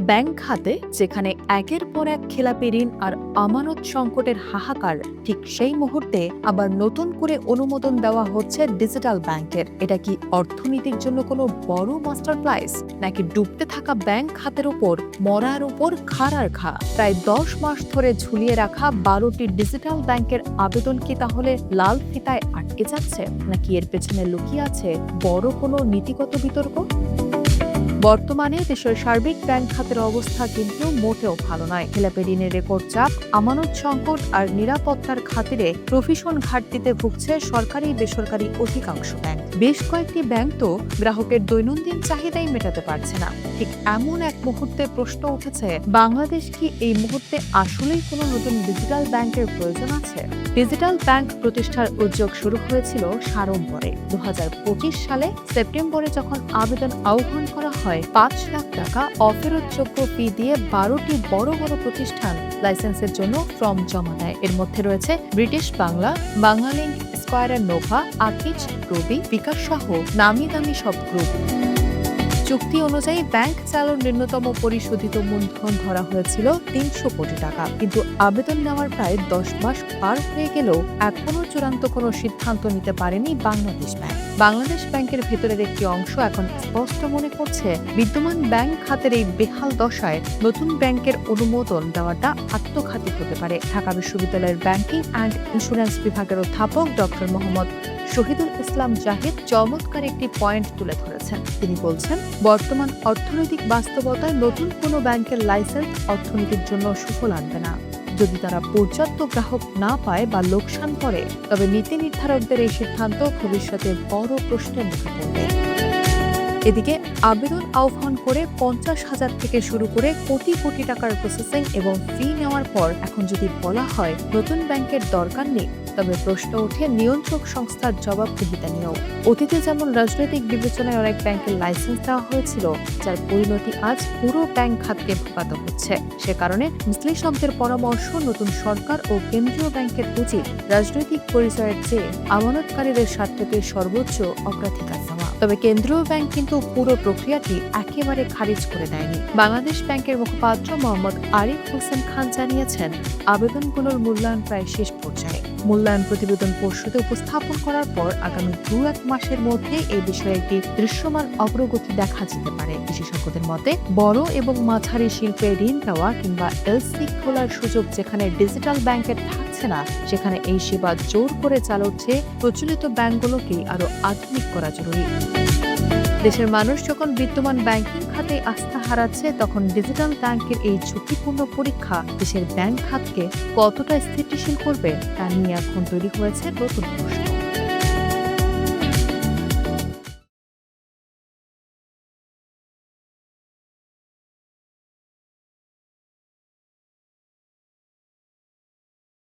Bank খাতে যেখানে একের পর এক খেলাপি ঋণ আর আমানত সংকটের হাহাকার, ঠিক সেই মুহূর্তে আবার নতুন করে অনুমোদন দেওয়া হচ্ছে ডিজিটাল ব্যাংকের। এটা কি অর্থনীতির জন্য কোনো বড় মাস্টার প্ল্যান, নাকি ডুবতে থাকা ব্যাংক খাতের উপর মরার উপর খাড়ার ঘা? প্রায় 10 মাস ধরে ঝুলিয়ে রাখা 12টি ডিজিটাল ব্যাংকের আবেদন কি তাহলে লাল ফিতায় আটকে যাচ্ছে, নাকি এর পেছনে লুকিয়ে আছে বড় কোনো নীতিগত বিতর্ক? বর্তমানে দেশের সার্বিক ব্যাংক খাতের অবস্থা কিন্তু মোটেও ভালো নয়। খেলাপি ঋণের রেকর্ড চাপ, আমানত সংকট আর নিরাপত্তার খাতিরে প্রফিশন ঘাটতিতে ভুগছে সরকারি বেসরকারি অধিকাংশ ব্যাংক। বেশ কয়েকটি ব্যাংক তো গ্রাহকের দৈনন্দিন চাহিদাই মেটাতে পারছে না। ঠিক এমন এক মুহূর্তে প্রশ্ন উঠেছে, বাংলাদেশ কি এই মুহূর্তে আসলেই কোনো নতুন ডিজিটাল ব্যাংকের প্রয়োজন আছে? ডিজিটাল ব্যাংক প্রতিষ্ঠার উদ্যোগ শুরু হয়েছিল সাড়ম্বরে। 2025 সালে সেপ্টেম্বরে যখন আবেদন আহ্বান করা হয়, 5 লাখ টাকা অফেরতযোগ্য ফি দিয়ে 12টি বড় বড় প্রতিষ্ঠান লাইসেন্সের জন্য ফর্ম জমা দেয়। এর মধ্যে রয়েছে British Bangla, Banglalink, Square and Nova, Akij, Robi, bKash সহ নামি দামি সব গ্রুপ। চুক্তি অনুযায়ী ব্যাংক চালুর ন্যূনতম পরিশোধিত মূলধন ধরা হয়েছিল 300 কোটি টাকা। কিন্তু আবেদন নেওয়ার প্রায় 10 মাস পার হয়ে গেলেও এখনো চূড়ান্ত কোনো সিদ্ধান্ত নিতে পারেনি বাংলাদেশ ব্যাংক। বাংলাদেশ ব্যাংকের ভেতরের একটি অংশ এখন স্পষ্ট মনে করছে, বিদ্যমান ব্যাংক খাতের এই বেহাল দশায় নতুন ব্যাংকের অনুমোদন দেওয়াটা আত্মঘাতী হতে পারে। ঢাকা বিশ্ববিদ্যালয়ের ব্যাংকিং অ্যান্ড ইন্স্যুরেন্স বিভাগের অধ্যাপক ডক্টর মোহাম্মদ শহীদুল ইসলাম জাহিদ চমৎকার একটি পয়েন্ট তুলে ধরেছেন। তিনি বলছেন, বর্তমান অর্থনৈতিক বাস্তবতায় নতুন কোনো ব্যাংকের লাইসেন্স অর্থনীতির জন্য সুফল আনবে না। যদি তারা পর্যাপ্ত গ্রাহক না পায় বা লোকসান করে, তবে নীতি নির্ধারকদের এই সিদ্ধান্ত ভবিষ্যতে বড় প্রশ্নের মুখে পড়বে। এদিকে আবেদন আহ্বান করে 50,000 থেকে শুরু করে কোটি কোটি টাকার প্রসেসিং এবং ফি নেওয়ার পর এখন যদি বলা হয় নতুন ব্যাংকের দরকার নেই, তবে প্রশ্ন ওঠে নিয়ন্ত্রক সংস্থার জবাবদিহিতা নিয়েও। অতীতে যেমন রাজনৈতিক বিবেচনায় অনেক ব্যাংকের লাইসেন্স দেওয়া হয়েছিল, যার পরিণতি আজ পুরো ব্যাংক খাতকে ভোগাতে হচ্ছে। সে কারণে বিশ্লেষকদের পরামর্শ, নতুন সরকার ও কেন্দ্রীয় ব্যাংকের উচিত রাজনৈতিক পরিচয়ের চেয়ে আমানতকারীদের স্বার্থকে সর্বোচ্চ অগ্রাধিকার দেওয়া। তবে কেন্দ্রীয় ব্যাংক কিন্তু পুরো প্রক্রিয়াটি একেবারে খারিজ করে দেয়নি। বাংলাদেশ ব্যাংকের মুখপাত্র মোহাম্মদ আরিফ হোসেন খান জানিয়েছেন, আবেদনগুলোর মূল্যায়ন প্রায় শেষ পর্যায়ে। মূল্যায়ন প্রতিবেদন পর্ষদে উপস্থাপন করার পর আগামী 2-1 মাসের মধ্যে এই বিষয়ে একটি দৃশ্যমান অগ্রগতি দেখা যেতে পারে। বিশেষজ্ঞদের মতে, বড় এবং মাঝারি শিল্পে ঋণ দেওয়া কিংবা এলসি খোলার সুযোগ যেখানে ডিজিটাল ব্যাংকের থাকছে না, সেখানে এই সেবা জোর করে চালাচ্ছে প্রচলিত ব্যাংকগুলোকেই আরো আধুনিক করা জরুরি। দেশের মানুষ যখন বিদ্যমান ব্যাংকিং খাতে আস্থা হারাচ্ছে, তখন ডিজিটাল ব্যাংকের এই ঝুঁকিপূর্ণ পরীক্ষা দেশের ব্যাংক খাতকে কতটা স্থিতিশীল করবে তা নিয়ে এখন তৈরি হয়েছে নতুন প্রশ্ন।